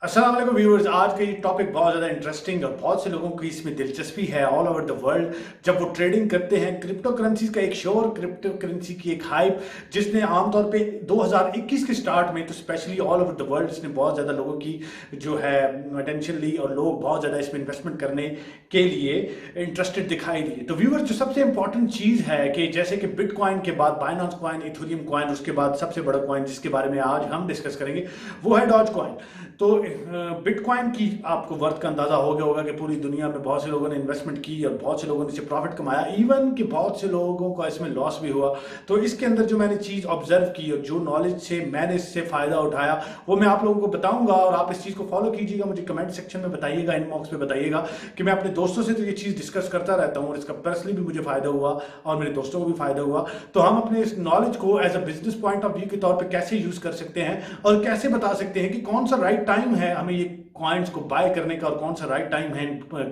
अस्सलाम वालेकुम व्यूअर्स। आज का ये टॉपिक बहुत ज़्यादा इंटरेस्टिंग और बहुत से लोगों की इसमें दिलचस्पी है ऑल ओवर द वर्ल्ड। जब वो ट्रेडिंग करते हैं क्रिप्टो करेंसीज का एक शोर, क्रिप्टो करेंसी की एक हाइप जिसने आमतौर पे 2021 के स्टार्ट में तो specially all over the world इसने बहुत ज़्यादा लोगों की जो है अटेंशन ली और लोग बहुत ज़्यादा इसमें इन्वेस्टमेंट करने के लिए इंटरेस्टेड दिखाई दिए। तो व्यूअर्स, जो सबसे इंपॉर्टेंट चीज़ है कि जैसे कि बिटकॉइन के बाद बाइनेंस कॉइन, इथेरियम कॉइन, उसके बाद सबसे बड़ा कॉइन जिसके बारे में आज हम डिस्कस करेंगे वो है डॉज कॉइन। तो बिटकॉइन की आपको वर्थ का अंदाजा हो गया होगा कि पूरी दुनिया में बहुत से लोगों ने इन्वेस्टमेंट की और बहुत से लोगों ने इससे प्रॉफिट कमाया, इवन कि बहुत से लोगों का इसमें लॉस भी हुआ। तो इसके अंदर जो मैंने चीज़ ऑब्जर्व की और जो नॉलेज से मैंने इससे फ़ायदा उठाया वो मैं आप लोगों को बताऊंगा और आप इस चीज़ को फॉलो कीजिएगा। मुझे कमेंट सेक्शन में बताइएगा, इनबॉक्स में बताइएगा कि मैं अपने दोस्तों से तो ये चीज़ डिस्कस करता रहता हूँ और इसका पर्सनली भी मुझे फ़ायदा हुआ और मेरे दोस्तों को भी फ़ायदा हुआ। तो हम अपने इस नॉलेज को as a business point of view के तौर पर कैसे यूज़ कर सकते हैं और कैसे बता सकते हैं कि कौन सा राइट टाइम है हमें ये कॉइन्स को बाय करने का और कौन सा राइट टाइम है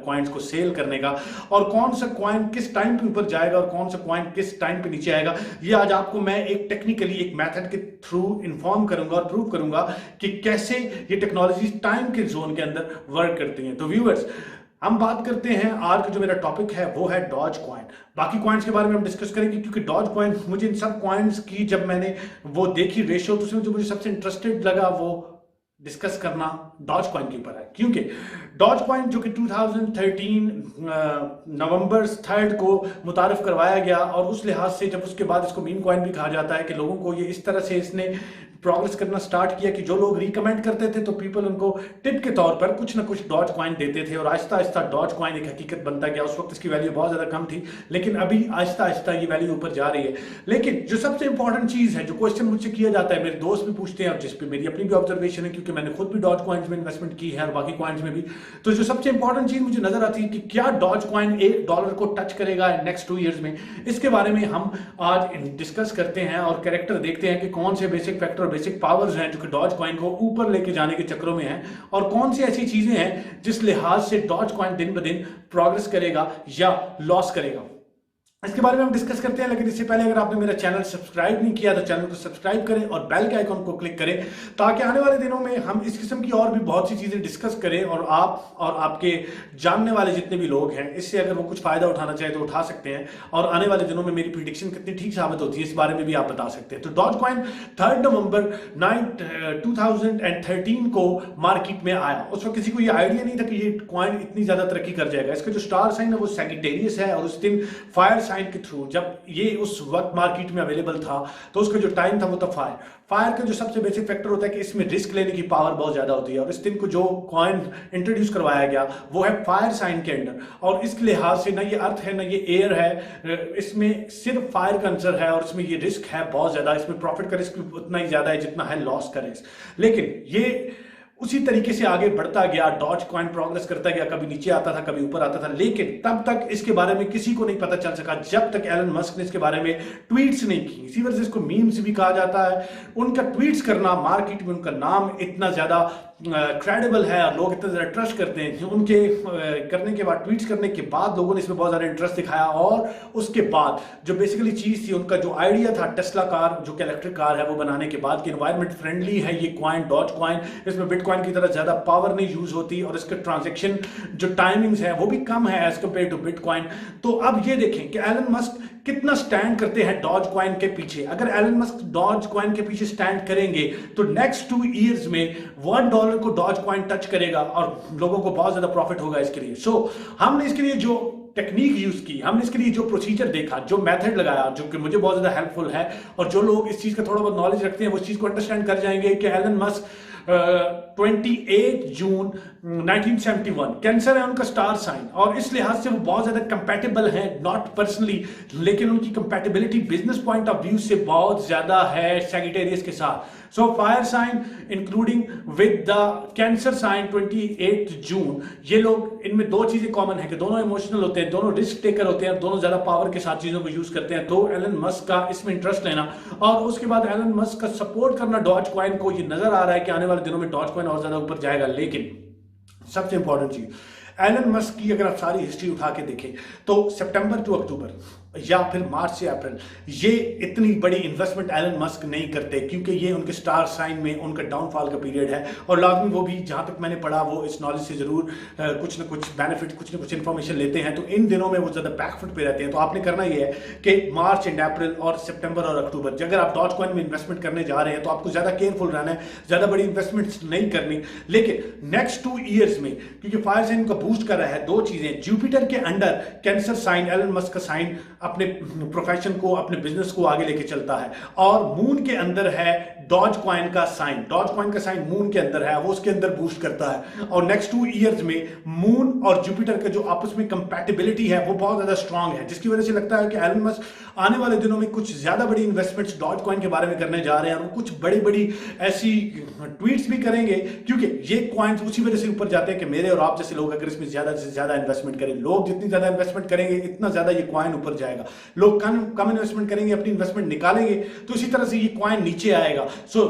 कॉइन्स को सेल करने का, और कौन सा कॉइन किस टाइम पे ऊपर जाएगा और कौन सा कॉइन किस टाइम पे नीचे आएगा। ये आज आपको मैं एक टेक्निकली एक मेथड के थ्रू इन्फॉर्म करूंगा और प्रूव करूंगा कि कैसे ये टेक्नोलॉजी टाइम के जोन के अंदर वर्क करती हैं। तो व्यूअर्स, हम बात करते हैं आज का जो मेरा टॉपिक है वो है डॉज कॉइन। बाकी कॉइन्स के बारे में हम डिस्कस करेंगे क्योंकि डॉज कॉइन, मुझे इन सब कॉइन्स की जब मैंने वो देखी रेशियो तो उसमें जो मुझे सबसे इंटरेस्टेड लगा वो डिस्कस करना डॉज कॉइन के ऊपर है। क्योंकि डॉज कॉइन जो कि 2013 नवंबर 3 को मुतारफ करवाया गया और उस लिहाज से जब उसके बाद इसको मीम कॉइन भी कहा जाता है कि लोगों को ये इस तरह से इसने प्रोग्रेस करना स्टार्ट किया कि जो लोग रिकमेंड करते थे तो पीपल उनको टिप के तौर पर कुछ ना कुछ डॉज कॉइन देते थे और आहिस्ता आहिस्ता डॉज कॉइन एक हकीकत बनता गया। उस वक्त इसकी वैल्यू बहुत ज़्यादा कम थी लेकिन अभी आहिस्ता आहिस्ता ये वैल्यू ऊपर जा रही है। लेकिन जो सबसे इंपॉर्टेंट चीज़ है, जो क्वेश्चन मुझसे किया जाता है, मेरे दोस्त भी पूछते हैं और जिस पे मेरी अपनी भी ऑब्जर्वेशन है क्योंकि मैंने खुद भी डॉज कॉइन्स में इन्वेस्टमेंट की है और बाकी कॉइन्स में भी, तो जो सबसे इंपॉर्टेंट चीज़ मुझे नजर आती है कि क्या डॉज कॉइन $1 को टच करेगा नेक्स्ट 2 ईयर्स में, इसके बारे में हम आज डिस्कस करते हैं और कैरेक्टर देखते हैं कि कौन से बेसिक फैक्टर, बेसिक पावर्स हैं जो कि डॉज कॉइन को ऊपर लेके जाने के चक्रों में हैं और कौन सी ऐसी चीजें हैं जिस लिहाज से डॉज कॉइन दिन ब दिन प्रोग्रेस करेगा या लॉस करेगा, इसके बारे में हम डिस्कस करते हैं। लेकिन इससे पहले अगर आपने मेरा चैनल सब्सक्राइब नहीं किया तो चैनल को सब्सक्राइब करें और बेल के आइकॉन को क्लिक करें ताकि आने वाले दिनों में हम इस किस्म की और भी बहुत सी चीजें डिस्कस करें और आप और आपके जानने वाले जितने भी लोग हैं इससे अगर वो कुछ फायदा उठाना चाहे तो उठा सकते हैं और आने वाले दिनों में मेरी प्रिडिक्शन कितनी ठीक साबित होती है इस बारे में भी आप बता सकते हैं। तो डॉज कॉइन 3 नवंबर 2013 को मार्केट में आया। उस वक्त किसी को ये आइडिया नहीं था कि ये कॉइन इतनी ज्यादा तरक्की कर जाएगा। इसका जो स्टार साइन है वो सैजिटेरियस है और उस दिन फायर साइन के थ्रू जब ये उस वक्त मार्केट में अवेलेबल था तो उसका जो टाइम था वो था फायर का जो सबसे बेसिक फैक्टर होता है कि इसमें रिस्क लेने की पावर बहुत ज्यादा होती है और इस दिन को जो कॉइन इंट्रोड्यूस करवाया गया वो है फायर साइन के अंडर और इसके लिहाज से ना ये अर्थ है ना ये एयर है, इसमें सिर्फ फायर का आंसर है और इसमें ये रिस्क है बहुत ज्यादा। इसमें प्रॉफिट का रिस्क उतना ही ज्यादा है जितना है लॉस का रिस्क। लेकिन ये उसी तरीके से आगे बढ़ता गया, डॉज कॉइन प्रोग्रेस करता गया, कभी नीचे आता था कभी ऊपर आता था, लेकिन तब तक इसके बारे में किसी को नहीं पता चल सका जब तक एलन मस्क ने इसके बारे में ट्वीट्स नहीं की। इसी वजह से इसको मीम्स भी कहा जाता है। उनका ट्वीट्स करना, मार्केट में उनका नाम इतना ज्यादा क्रेडिबल है और लोग इतना ज्यादा ट्रस्ट करते हैं कि उनके करने के बाद, ट्वीट्स करने के बाद लोगों ने इसमें बहुत ज्यादा इंटरेस्ट दिखाया और उसके बाद जो बेसिकली चीज थी, उनका जो आइडिया था टेस्ला कार जो कि इलेक्ट्रिक कार है वो बनाने के बाद कि एनवायरमेंट फ्रेंडली है ये कॉइन डॉज कॉइन, इसमें बिटकॉइन की तरह ज्यादा पावर नहीं यूज होती और इसके ट्रांजेक्शन जो टाइमिंग्स है वो भी कम है एज कम्पेयर टू बिटकॉइन। तो अब ये देखें कि एलन मस्क कितना स्टैंड करते हैं डॉज कॉइन के पीछे। अगर एलन मस्क डॉज कॉइन के पीछे स्टैंड करेंगे तो नेक्स्ट 2 ईयर्स में $1 को डॉज कॉइन टच करेगा और लोगों को बहुत ज्यादा प्रॉफिट होगा इसके लिए। सो हमने इसके लिए जो टेक्निक यूज की, हमने इसके लिए जो प्रोसीजर देखा, जो मेथड लगाया जो कि मुझे बहुत ज्यादा हेल्पफुल है और जो लोग इस चीज का थोड़ा बहुत नॉलेज रखते हैं वो इस चीज को अंडरस्टैंड कर जाएंगे कि एलन मस्क 28 जून 1971 कैंसर है उनका स्टार साइन और इस लिहाज से वो बहुत ज्यादा कंपैटिबल है, नॉट पर्सनली लेकिन उनकी compatibility business point of view से बहुत ज्यादा है सैजिटेरियस के साथ। So fire sign including with the cancer sign 28 June, ये लोग, इनमें दो चीजें कॉमन है कि दोनों इमोशनल होते हैं, दोनों रिस्क टेकर होते हैं, दोनों ज्यादा पावर के साथ चीजों को यूज करते हैं। तो एलन मस्क का इसमें इंटरेस्ट लेना और उसके बाद एलन मस्क का सपोर्ट करना डॉज कॉइन को, ये नजर आ रहा है कि आने वाले दिनों में डॉज कॉइन और ज्यादा ऊपर जाएगा। लेकिन सबसे इंपॉर्टेंट चीज, एलन मस्क की अगर आप सारी हिस्ट्री उठा के देखें तो सितंबर टू अक्टूबर या फिर मार्च से अप्रैल, ये इतनी बड़ी इन्वेस्टमेंट एलन मस्क नहीं करते, क्योंकि ये उनके स्टार साइन में उनका डाउनफॉल का पीरियड है। और लाजमी वो भी, जहां तक मैंने पढ़ा, वो इस नॉलेज से जरूर कुछ ना कुछ बेनिफिट, कुछ ना कुछ इन्फॉर्मेशन लेते हैं। तो इन दिनों में वो ज्यादा बैकफुट पे रहते हैं। तो आपने करना ये है कि मार्च एंड अप्रैल और सितंबर और अक्टूबर, अगर आप डॉज कॉइन में इन्वेस्टमेंट करने जा रहे हैं तो आपको ज्यादा केयरफुल रहना है, ज्यादा बड़ी इन्वेस्टमेंट्स नहीं करनी। लेकिन नेक्स्ट 2 ईयर्स में, क्योंकि फायर साइन को बूस्ट कर रहा है, दो चीजें, जुपिटर के under cancer sign, Elon Musk का साइन अपने प्रोफेशन को, अपने बिजनेस को आगे लेके चलता है, और मून के अंदर है डॉज कॉइन का साइन। डॉज कॉइन का साइन मून के अंदर है, वो उसके अंदर बूस्ट करता है। और नेक्स्ट 2 ईयर्स में मून और जुपिटर का जो आपस में कंपैटिबिलिटी है वो बहुत ज्यादा स्ट्रांग है, जिसकी वजह से लगता है कि एलन मस्क आने वाले दिनों में कुछ ज्यादा बड़ी इन्वेस्टमेंट्स डॉज कॉइन के बारे में करने जा रहे हैं। और वो कुछ बड़ी बड़ी ऐसी ट्वीट्स भी करेंगे, क्योंकि ये कॉइन्स उसी वजह से ऊपर जाते हैं कि मेरे और आप जैसे लोग अगर इसमें ज्यादा से ज्यादा इन्वेस्टमेंट करें, लोग जितनी ज्यादा इन्वेस्टमेंट करेंगे इतना ज्यादा ये कॉइन ऊपर जाएगा। लोग कम इन्वेस्टमेंट करेंगे, अपनी इन्वेस्टमेंट निकालेंगे, तो इसी तरह से ये कॉइन नीचे आएगा।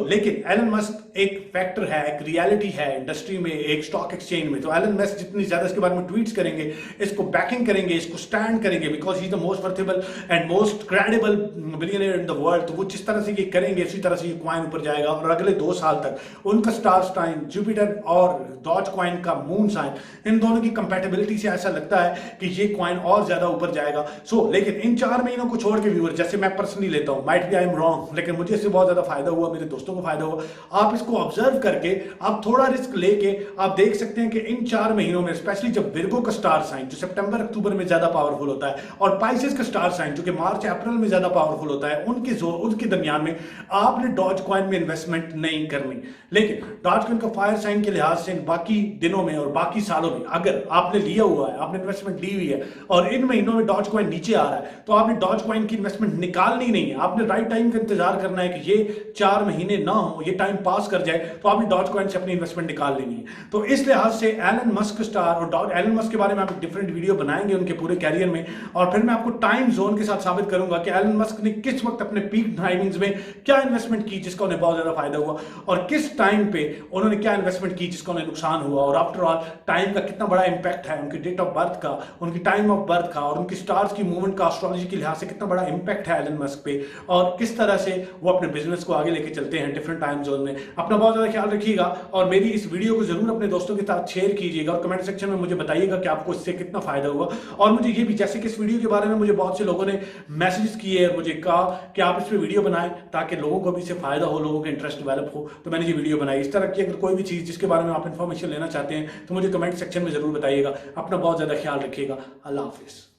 लेकिन एलन मस्क एक फैक्टर है, एक रियलिटी है इंडस्ट्री में, एक स्टॉक एक्सचेंज में। तो एलन मस्क जितनी ज्यादा इसके बारे में ट्वीट्स करेंगे, इसको बैकिंग करेंगे, इसको स्टैंड करेंगे, because he is the most worthable and most credible billionaire in the world. तो वो जिस तरह से ये करेंगे, इसी तरह से ये कॉइन ऊपर जाएगा। और अगले 2 साल तक उनका स्टार साइन जुपिटर और डॉज कॉइन का मून साइन, इन दोनों की कंपैटिबिलिटी से ऐसा लगता है कि ये कॉइन और ज्यादा ऊपर जाएगा। लेकिन इन 4 महीनों को छोड़ के व्यूअर, जैसे मैं पर्सनली लेता हूं, might be I am wrong, लेकिन मुझे इससे बहुत ज्यादा फायदा हुआ, मेरे दोस्तों को फायदा हुआ। आप इसको ऑब्जर्व करके, आप थोड़ा रिस्क लेके आप देख सकते हैं कि इन 4 महीनों में, स्पेशली जब विर्गो का स्टार साइन जो सितंबर अक्टूबर में ज्यादा पावरफुल होता है, और पाइसेस का स्टार साइन जो कि मार्च अप्रैल में ज्यादा पावरफुल होता है, उनके दरमियान में आपने डॉज कॉइन में इन्वेस्टमेंट नहीं करनी। लेकिन डॉज कॉइन का फायर साइन के लिहाज से बाकी दिनों में और बाकी सालों में अगर आपने लिया हुआ है, आपने इन्वेस्टमेंट ली हुई है, और इन महीनों में डॉज कॉइन नीचे आ रहा है, तो आपने डॉज कॉइन की इन्वेस्टमेंट निकालनी नहीं है। आपने राइट टाइम का इंतजार करना है कि ये 4 महीने ना हो, ये टाइम पास कर जाए, तो आपने डॉज कॉइन से अपनी इन्वेस्टमेंट निकाल लेनी है। तो इस लिहाज से एलन मस्क स्टार और एलन मस्क के बारे में आप एक डिफरेंट वीडियो बनाएंगे उनके पूरे कैरियर में, और फिर मैं आपको टाइम जोन के साथ साबित करूंगा कि एलन मस्क ने किस वक्त अपने पीक टाइमिंग्स में क्या इन्वेस्टमेंट की जिसका उन्हें बहुत ज्यादा फायदा हुआ, और किस टाइम पे उन्होंने क्या इन्वेस्टमेंट की जिसका उन्हें नुकसान हुआ। और आफ्टर ऑल टाइम का कितना बड़ा इंपैक्ट है, उनकी डेट ऑफ बर्थ का, उनकी टाइम ऑफ बर्थ का, और उनकी स्टार्स की मूवमेंट का एस्ट्रोलॉजी के लिहाज से कितना बड़ा इंपैक्ट है एलन मस्क पे, और किस तरह से वो अपने बिजनेस को आगे लेके चलते हैं डिफरेंट टाइम जोन में। अपना बहुत ज्यादा ख्याल रखिएगा, और मेरी इस वीडियो को जरूर अपने दोस्तों के साथ शेयर कीजिएगा, और कमेंट सेक्शन में मुझे बताइएगा कि आपको इससे कितना फायदा हुआ। और मुझे ये भी, जैसे कि इस वीडियो के बारे में मुझे बहुत से लोगों ने मैसेजेस किए और मुझे कहा कि आप इस पर वीडियो बनाएं ताकि लोगों को भी इससे फायदा हो, लोगों का इंटरेस्ट डेवलप हो, तो मैंने ये वीडियो बनाई। इस तरह की अगर कोई भी चीज जिसके बारे में आप इंफॉर्मेशन लेना चाहते हैं तो मुझे कमेंट सेक्शन में जरूर बताइएगा। अपना बहुत ज्यादा ख्याल रखिएगा। अल्लाह हाफिज।